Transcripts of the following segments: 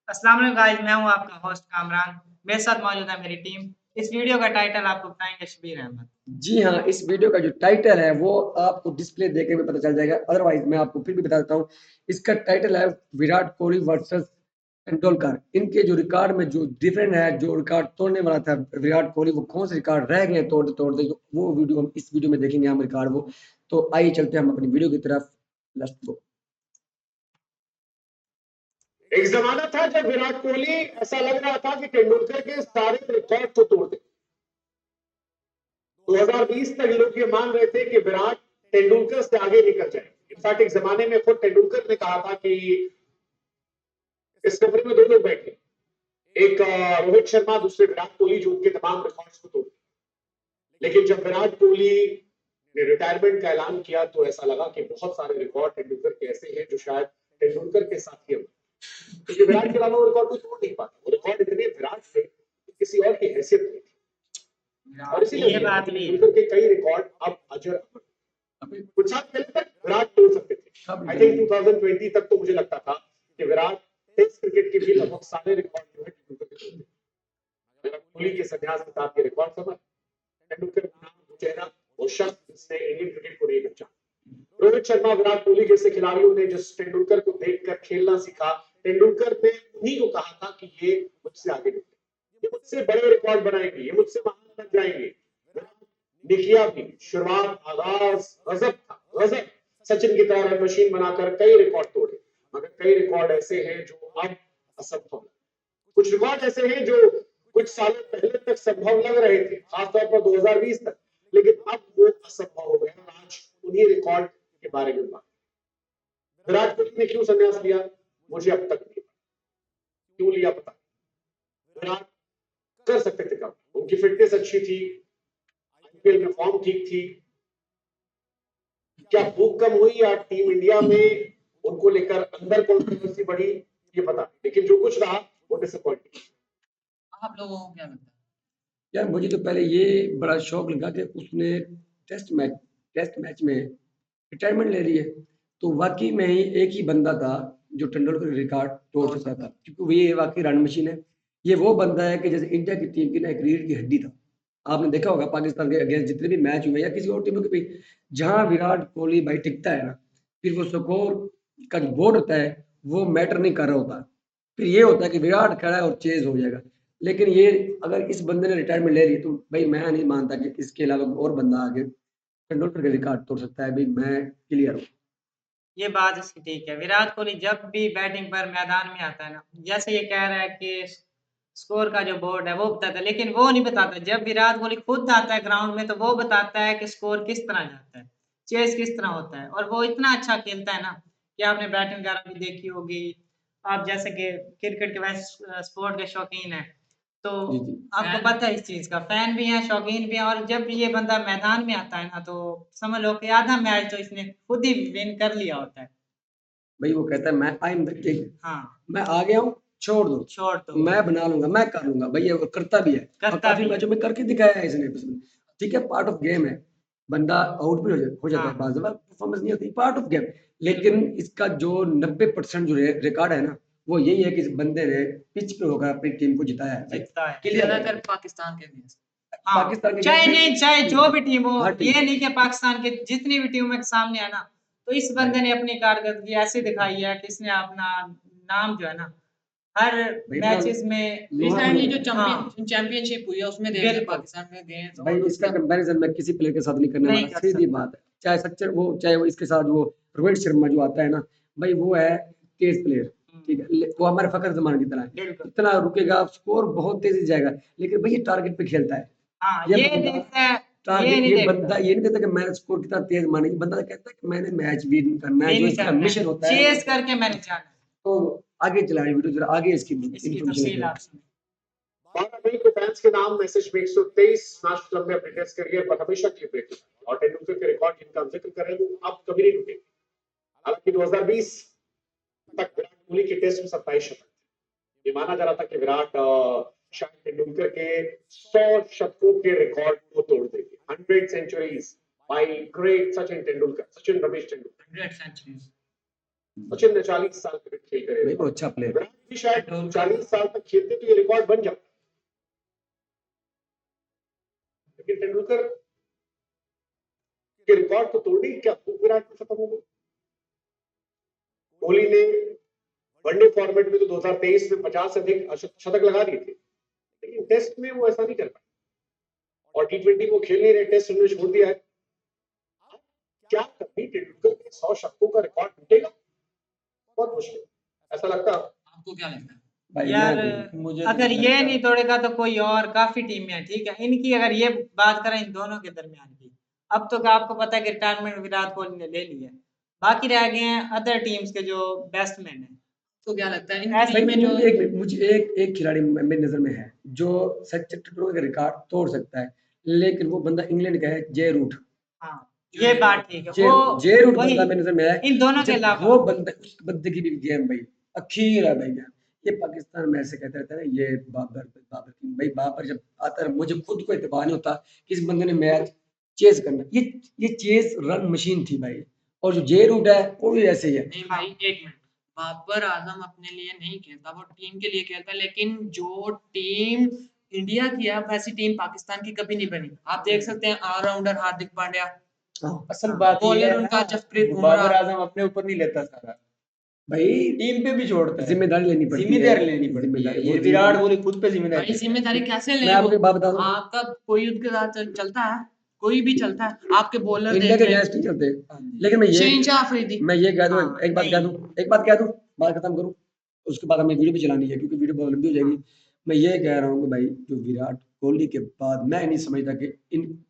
अस्सलाम वालेकुम गाइस, मैं हूँ आपका होस्ट कामरान। मेरे साथ मौजूद है मेरी टीम। इस वीडियो का टाइटल आपको बताएंगे शबीर अहमद। जी हाँ, इस वीडियो का जो टाइटल है वो आपको डिस्प्ले देखने में पता चल जाएगा। अदरवाइज मैं आपको फिर भी बता देता हूँ। इसका टाइटल है विराट कोहली वर्सेस तेंदुलकर। इनके जो रिकॉर्ड में जो डिफरेंट है, जो रिकॉर्ड तोड़ने वाला था विराट कोहली, वो कौन से रिकॉर्ड रह गए तोड़ते तोड़ते, तो वो वीडियो हम इस वीडियो में देखेंगे हम रिकॉर्ड वो। तो आइए चलते हैं हम अपनी वीडियो की तरफ। Let's go. एक जमाना था जब विराट कोहली ऐसा लग रहा था कि तेंदुलकर के सारे रिकॉर्ड को तोड़ दे। 2020 तक लोग ये मान रहे थे कि विराट तेंदुलकर से आगे निकल जाए। इनफैक्ट एक जमाने में खुद तेंदुलकर ने कहा था कि इस कमरे में दो लोग बैठे, एक रोहित शर्मा, दूसरे विराट कोहली, जो उनके तमाम रिकॉर्ड्स को तोड़। लेकिन जब विराट कोहली ने रिटायरमेंट का ऐलान किया तो ऐसा लगा कि बहुत सारे रिकॉर्ड तेंदुलकर के ऐसे हैं जो शायद तेंदुलकर के साथ ही, क्योंकि विराट के अलावा वो रिकॉर्ड को तोड़ नहीं पाता। वो रिकॉर्ड इतने विराट थे कि किसी और की हैसियत नहीं थी। और इसीलिए ये बात भी है। तेंदुलकर के कई रिकॉर्ड अब अजर अमर। कुछ साल पहले तक विराट तोड़ सकते थे। आई थिंक 2020 तक तो मुझे लगता था कि विराट टेस्ट क्रिकेट के भी लगभग सारे रिकॉर्ड जो है तेंदुलकर के तोड़ देते। विराट कोहली के संन्यास के साथ ये रिकॉर्ड समझ तेंदुलकर नाम, चेहरा और शख्स जिसने इंडियन क्रिकेट को नहीं पहचाना। रोहित शर्मा, विराट कोहली जैसे खिलाड़ियों ने जिस तेंदुलकर को देखकर खेलना सीखा, तेंदुलकर ने उन्हीं को कहा था कि ये मुझसे आगे निकले, ये मुझसे बड़े रिकॉर्ड बनाएंगे, ये मुझसे महान बन जाएंगे। ने किया भी। शुरुआत, आगाज गजब था, गजब। सचिन की तरह रन मशीन बनाकर कई रिकॉर्ड तोड़े, मगर कई रिकॉर्ड ऐसे हैं जो अब असंभव है। कुछ रिकॉर्ड ऐसे हैं जो कुछ सालों पहले तक संभव लग रहे थे, खासतौर पर 2020 तक, लेकिन अब वो असंभव हो गए और आज उन्हीं रिकॉर्ड के बारे में बात। विराट कोहली ने क्यों संन्यास लिया, मुझे अब तक नहीं पता। क्यों लिया पता, विराट कर सकते थे कम, उनकी फिटनेस अच्छी थी, आईपीएल में फॉर्म ठीक थी। क्या भूख कम हुई या टीम इंडिया में उनको लेकर अंदर कॉन्ट्रोवर्सी बढ़ी, ये पता नहीं, लेकिन जो कुछ रहा वो डिसअपॉइंटिंग। आप लोगों को क्या लगता है? यार मुझे तो पहले ये बड़ा शौक लगा कि उसने टेस्ट मैच में रिटायरमेंट ले ली है। तो वाकई में ही एक ही बंदा था जो तेंदुलकर का रिकॉर्ड तोड़ सकता था, क्योंकि ये वाकई रन मशीन है। ये वो बंदा है कि जैसे इंडिया की टीम की ना एक रीढ़ की हड्डी था। आपने देखा होगा पाकिस्तान के अगेंस्ट जितने भी मैच हुए या किसी और टीमों के भी, जहां विराट कोहली भाई टिकता है ना, फिर वो स्कोर का जो बोर्ड होता है वो मैटर नहीं कर रहा होता। फिर ये होता है कि विराट खड़ा है और चेज हो जाएगा। लेकिन ये अगर इस बंदे ने रिटायरमेंट ले ली तो भाई मैं नहीं मानता कि इसके अलावा और बंदा आगे तेंदुलकर का रिकॉर्ड तोड़ सकता है। भाई मैं क्लियर हूँ। ये बात इसकी ठीक है। विराट कोहली जब भी बैटिंग पर मैदान में आता है ना, जैसे ये कह रहा है कि स्कोर का जो बोर्ड है वो बताता है, लेकिन वो नहीं बताता। जब विराट कोहली खुद आता है ग्राउंड में तो वो बताता है कि स्कोर किस तरह जाता है, चेस किस तरह होता है। और वो इतना अच्छा खेलता है ना कि आपने बैटिंग वगैरह भी देखी होगी। आप जैसे कि क्रिकेट के वैसे स्पोर्ट के शौकीन हैं, तो जी जी। आपको पता है इस चीज़ का, फैन भी हैं, शौकीन भी हैं। और जब ये बंदा मैदान में आता है ना, तो समझ लो कि आधा मैच तो इसने खुद ही विन कर लिया होता है। भाई वो कहता है मैं आई एम द किंग, हाँ, मैं आ गया हूँ, छोड़ दो, छोड़ दो। मैं बना लूंगा, मैं कर लूंगा। भाई ये वो करता भी है और करता काफी भी है। मैचों में करके दिखाया है इसने। ठीक है, पार्ट ऑफ गेम है। बंदा आउट भी हो जाता है, हाँ, बार परफॉर्मेंस नहीं होती, पार्ट ऑफ गेम। लेकिन बिल्कुल। इसका जो 90% जो रिकॉर्ड है ना, वो यही है कि इस बंदे ने पिच पे होकर अपनी टीम को जिताया है भाई। जीतता है। क्लियर है ज़्यादातर भाई। पाकिस्तान के अगेंस्ट। हाँ, पाकिस्तान के चाहे अगेंस्ट नहीं, चाहे जो भी टीम हो, हर टीम। ये नहीं कि पाकिस्तान के जितनी भी टीमों के सामने है ना, तो इस बंदे ने अपनी कारकर्दगी ऐसी दिखाई है कि इसने अपना नाम जो है ना, हर भाई इतना मैचेस में रिसेंटली जो चैंपियनशिप हुई है उसमें देख लें पाकिस्तान में गए हैं तो भाई और इसका उसका कंपैरिजन मैं किसी प्लेयर के साथ नहीं करने नहीं वाला, कर सीधी सकता। बात है। चाहे वो इसके साथ वो रोहित शर्मा जो आता है ना, भाई वो है तेज प्लेयर। ठीक है, वो हमारे फखर जमान की तरह है। बिल्कुल। इतना रुकेगा, स्कोर बहुत तेजी से जाएगा, लेकिन भाई ये टारगेट पे खेलता है। हाँ, ये ये बंदा देखता है, ये टारगेट, नहीं ये देखता। बंदा ये नहीं कहता कि मैं स्कोर कितना तेज माने, ये बंदा कहता है कि मैंने मैच विन करना है, जो विन इसका करना मिशन है, होता है। चेस करके मैंने जाना है। तो आगे चलाएं वीडियो, जरा आगे इसकी इसकी इन्फॉर्मेशन तफसील लेते आप हैं। सुनिए। 12 मई को फैंस के नाम मैसेज में 123 मैच क्लब में अपने टेस्ट करियर पर हमेशा के लिए ब्रेक किया और तेंदुलकर के रिकॉर्ड जिनका हम जिक्र करें वो अब कभी नहीं टूटेंगे। हालांकि 2020 तक विराट कोहली के टेस्ट में 27 शतक थे। ये माना जा रहा था कि विराट शायद तेंदुलकर के 100 शतकों के रिकॉर्ड को तोड़ देंगे। 100 centuries by great Sachin Tendulkar, Sachin Ramesh Tendulkar. 100 centuries. Sachin ने 40 साल क्रिकेट खेल कर, नहीं वो अच्छा प्लेयर। विराट भी शायद 40 साल तक खेलते तो ये रिकॉर्ड बन जाता, लेकिन तेंदुलकर के रिकॉर्ड को तोड़ी क्या भूख विराट में खत्म हो गई। कोहली ने वनडे फॉर्मेट में तो 2023 में 50 से अधिक शतक लगा दिए थे, लेकिन टेस्ट में वो ऐसा नहीं कर पाए, और T20 को खेल नहीं रहे, टेस्ट उन्होंने छोड़ दिया है। क्या कभी तेंदुलकर के 100 शतकों का रिकॉर्ड टूटेगा? बहुत मुश्किल, ऐसा लगता है। आपको क्या लगता है? भाई यार मुझे अगर नहीं ये लगता। नहीं तोड़ेगा तो कोई और काफी टीमें हैं, ठीक है। इनकी अगर ये बात करें इन दोनों के दरमियान की, अब तो आपको पता है कि रिटायरमेंट विराट कोहली ने ले ली है, बाकी रह गए हैं अदर टीम्स के जो बैट्समैन हैं। तो क्या लगता है ऐसे इन भाई टीम में जो मुझे एक खिलाड़ी मेरी नजर में है जो सचिन तेंदुलकर का रिकॉर्ड तोड़ सकता है, लेकिन वो बंदा इंग्लैंड का है, जे रूट। हाँ, ये बात ठीक है। जे वो जे रूट वही बंदा मेरी नजर में है। इन दोनों के जब अलावा वो बंदा, उस बंदे की भी गेम भाई अखीर है भाई। ये पाकिस्तान में ऐसे कहते रहता है ना, ये बाबर की भाई, बाबर जब आता है मुझे खुद को इत्मीनान नहीं होता कि इस बंदे ने मैच चेज करना। ये चेज रन मशीन थी भाई, और जो जे रूट है वो भी ऐसे ही है। नहीं भाई, एक मिनट, बाबर आजम अपने लिए नहीं खेलता, वो टीम के लिए खेलता है, लेकिन जो टीम इंडिया की है वैसी टीम पाकिस्तान की कभी नहीं बनी। आप देख सकते हैं ऑलराउंडर हार्दिक पांड्या, असल बात ये बॉलर है उनका ना, जसप्रीत बाबर बुमराह। आजम अपने ऊपर नहीं लेता सारा, भाई टीम पे भी छोड़ता है, जिम्मेदारी लेनी पड़ती है। जिम्मेदारी लेनी पड़ती है। जिम्मेदारी ये बहुत विराट कोहली खुद पे जिम्मेदारी भाई लेता है। जिम्मेदारी कैसे ले? मैं आपको एक बात बता दूं, आपका कोई उनके साथ चलता है, कोई भी चलता है, आपके बॉलर इंडिया देख के लें, अगेंस्ट नहीं चलते। हाँ जी। लेकिन शहनशाह अफरीदी। मैं ये कह दूं, हाँ, एक बात नहीं। कह दूं, बात खत्म करूं, उसके बाद हमें वीडियो भी चलानी है क्योंकि वीडियो बहुत लंबी हो जाएगी। मैं ये कह रहा हूँ कि भाई जो विराट कोहली के बाद मैं नहीं समझता कि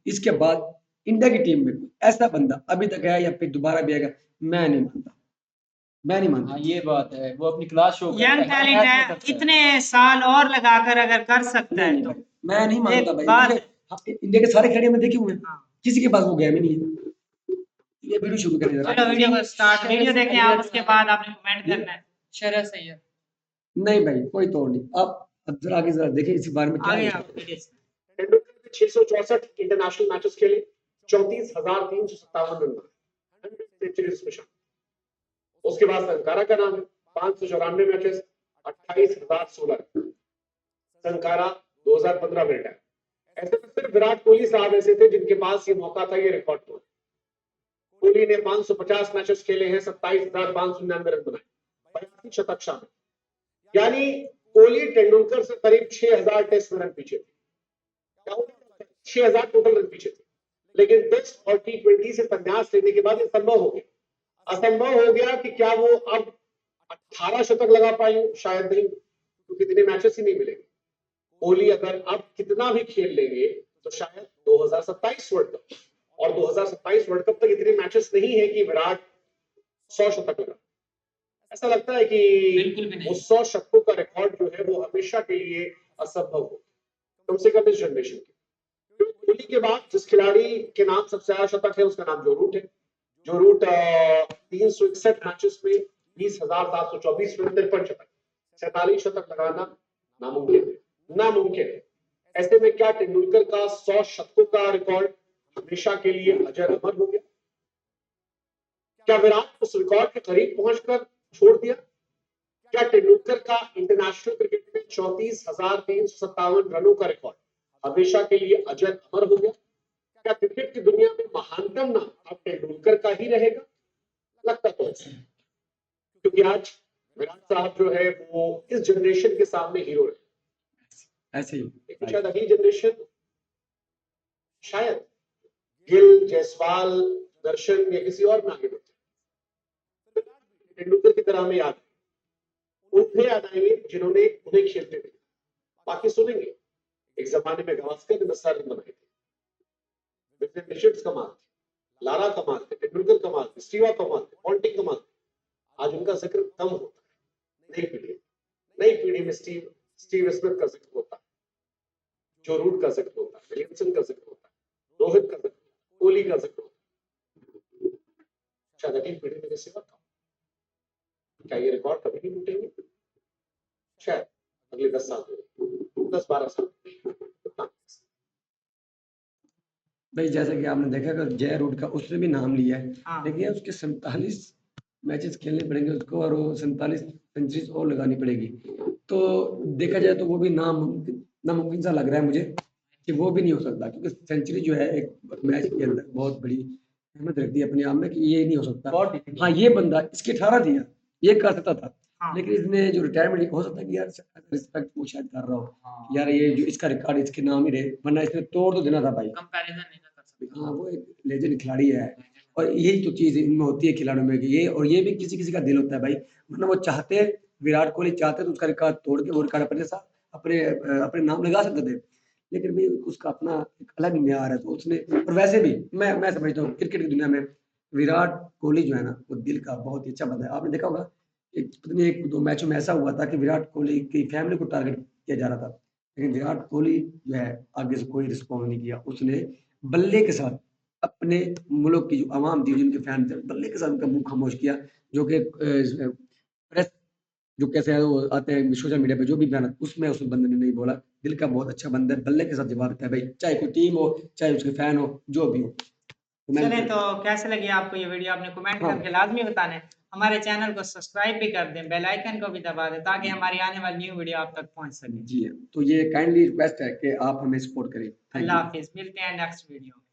इसके बाद इंडिया की टीम में कोई ऐसा बंदा अभी तक है या फिर दोबारा भी आएगा। मैं नहीं मानता। हाँ ये बात है, वो अपनी क्लास शो करता यंग है, हर टैलेंट मैच में है, करता है। इतने साल और लगाकर अगर कर सकता है नहीं तो भाई, मैं नहीं मानता एक भाई। बात मुझे इंडिया के सारे खिलाड़ी में देखे हुए हैं, हाँ। किसी के पास वो गेम ही नहीं है। ये वीडियो शुरू करें जरा। चलो वीडियो को स्टार्ट, वीडियो देखें आप, उसके बाद आपने कमेंट करना है। शरह सैयद। नहीं भाई कोई तोड़ नहीं। आप जरा आगे जरा देखें इसी बारे में क्या आगे है। आप वीडियो से। तेंदुलकर ने 664 इंटरनेशनल मैचेस खेले, 34,357 रन बनाए, 100 सेंचुरीज में शामिल। उसके बाद संकारा का नाम है, 594 मैचेस, 28,016 रन। संकारा 2015 में रिटायर। ऐसे में सिर्फ विराट कोहली साहब ऐसे थे जिनके पास ये मौका था ये रिकॉर्ड तोड़। कोहली ने 550 मैचेस खेले हैं, 27,599 रन बनाए, 82 शतक शामिल, यानी कोहली तेंदुलकर से करीब 6,000 टेस्ट में रन पीछे थे। 6,000 टोटल रन पीछे थे, लेकिन टेस्ट और T20 से संन्यास लेने के बाद ये संभव हो गया। असंभव हो गया कि क्या वो अब 18 शतक लगा पाएंगे, शायद नहीं, क्योंकि इतने मैचेस ही नहीं मिलेंगे। कोहली अगर अब कितना भी खेल लेंगे तो शायद 2027 वर्ल्ड कप, और 2027 वर्ल्ड कप तक इतने मैचेस नहीं है कि विराट 100 शतक लगा। ऐसा लगता है कि बिल्कुल भी नहीं। वो 100 शतकों का रिकॉर्ड जो है वो हमेशा के लिए असंभव हो, कम से कम इस जनरेशन के। कोहली के बाद जिस खिलाड़ी के नाम सबसे ज्यादा शतक है उसका नाम जो रूट है। जो रूट 361 मैचेस में 20,724 रन, 53 शतक, 47 शतक लगाना नामुमकिन है। ऐसे में क्या तेंदुलकर का 100 शतकों का रिकॉर्ड हमेशा के लिए अजर अमर हो गया? क्या विराट उस रिकॉर्ड के करीब पहुंचकर छोड़ दिया? क्या तेंदुलकर का इंटरनेशनल क्रिकेट में 34,357 रनों का रिकॉर्ड हमेशा के लिए अजर अमर हो गया? क्या क्रिकेट की दुनिया में महानतम नाम अब तेंदुलकर का ही रहेगा? लगता तो ऐसा है, क्योंकि आज विराट साहब जो है वो इस जनरेशन के सामने हीरो है। ऐसे ही लेकिन शायद अगली जनरेशन, शायद गिल, जायसवाल, दर्शन या किसी और में आगे बढ़ जाए। तेंदुलकर की तरह हमें याद उन्हें याद आएंगे जिन्होंने उन्हें खेलते थे। बाकी सुनेंगे एक जमाने में गावस्कर ने 10 रन बनाए थे, विवियन रिचर्ड्स कमाल थे, लारा कमाल थे, तेंदुलकर कमाल थे, स्टीवा कमाल थे, पॉन्टिंग कमाल थे। आज उनका जिक्र कम होता है। नई पीढ़ी में स्टीव स्मिथ का जिक्र होता है, जो रूट का जिक्र होता है, विलियमसन का जिक्र होता है, रोहित का जिक्र होता है, कोहली का जिक्र होता है। शायद अगली पीढ़ी में किसी और का। क्या ये रिकॉर्ड कभी नहीं टूटेंगे? शायद अगले 10 साल में, 10-12 साल में। भाई जैसा कि आपने देखा कि जय रूट का उसने भी नाम लिया है, हाँ। लेकिन उसके 47 मैचेस खेलने पड़ेंगे उसको और वो 47 सेंचुरीज और लगानी पड़ेगी। तो देखा जाए तो वो भी नामुमकिन सा लग रहा है मुझे कि वो भी नहीं हो सकता, क्योंकि सेंचुरी जो है एक मैच के अंदर बहुत बड़ी अहमियत रखती है अपने आप में, कि ये नहीं हो सकता। बहुत difficult हाँ, ये बंदा इसके 18 थी यार, ये कर सकता था, हाँ लेकिन इसने जो रिटायरमेंट, हो सकता है कि यार रिस्पेक्ट वो शायद कर रहा हो, हाँ। यार ये जो इसका रिकॉर्ड इसके नाम ही रहे, वरना इसने तोड़ तो देना था भाई। कंपैरिजन नहीं ना कर सकते। हाँ, वो एक लेजेंड खिलाड़ी है, और यही तो चीज़ इनमें होती है खिलाड़ियों में, कि ये और ये भी किसी-किसी का दिल होता है भाई, वरना वो चाहते, विराट कोहली चाहते तो उसका रिकॉर्ड तोड़ के वो रिकॉर्ड अपने साथ अपने नाम लगा सकते थे। लेकिन भई उसका अपना एक अलग म्यार है, तो उसने, और वैसे भी मैं समझता हूँ क्रिकेट की दुनिया में विराट कोहली जो है ना, वो दिल का बहुत ही अच्छा बंदा है। आपने देखा होगा, एक पता नहीं 1-2 मैचों में ऐसा हुआ था कि विराट कोहली की फैमिली को टारगेट किया जा रहा था, लेकिन विराट कोहली जो है आगे से कोई रिस्पॉन्स नहीं किया। उसने बल्ले के साथ अपने मुल्क की जो आवाम थी, जिनके फैन थे, बल्ले के साथ उनका मुँह खामोश किया, जो कि प्रेस जो कैसे है वो आते हैं सोशल मीडिया पे, जो भी बयान उसमें उस बंदे ने नहीं बोला। दिल का बहुत अच्छा बंदा है, बल्ले के साथ जवाब देता है भाई, चाहे कोई टीम हो, चाहे उसके फैन हो, जो भी हो। तो मैं चलें, तो कैसे लगी आपको ये वीडियो, आपने कमेंट हाँ। करके लाजमी बताना है। हमारे चैनल को सब्सक्राइब भी कर दें, बेल आइकन को भी दबा दें, ताकि हमारी आने वाली न्यू वीडियो आप तक पहुंच सके। जी, तो ये काइंडली रिक्वेस्ट है कि आप हमें सपोर्ट करें। Thank Allah you. हाफिज़, मिलते हैं नेक्स्ट वीडियो में।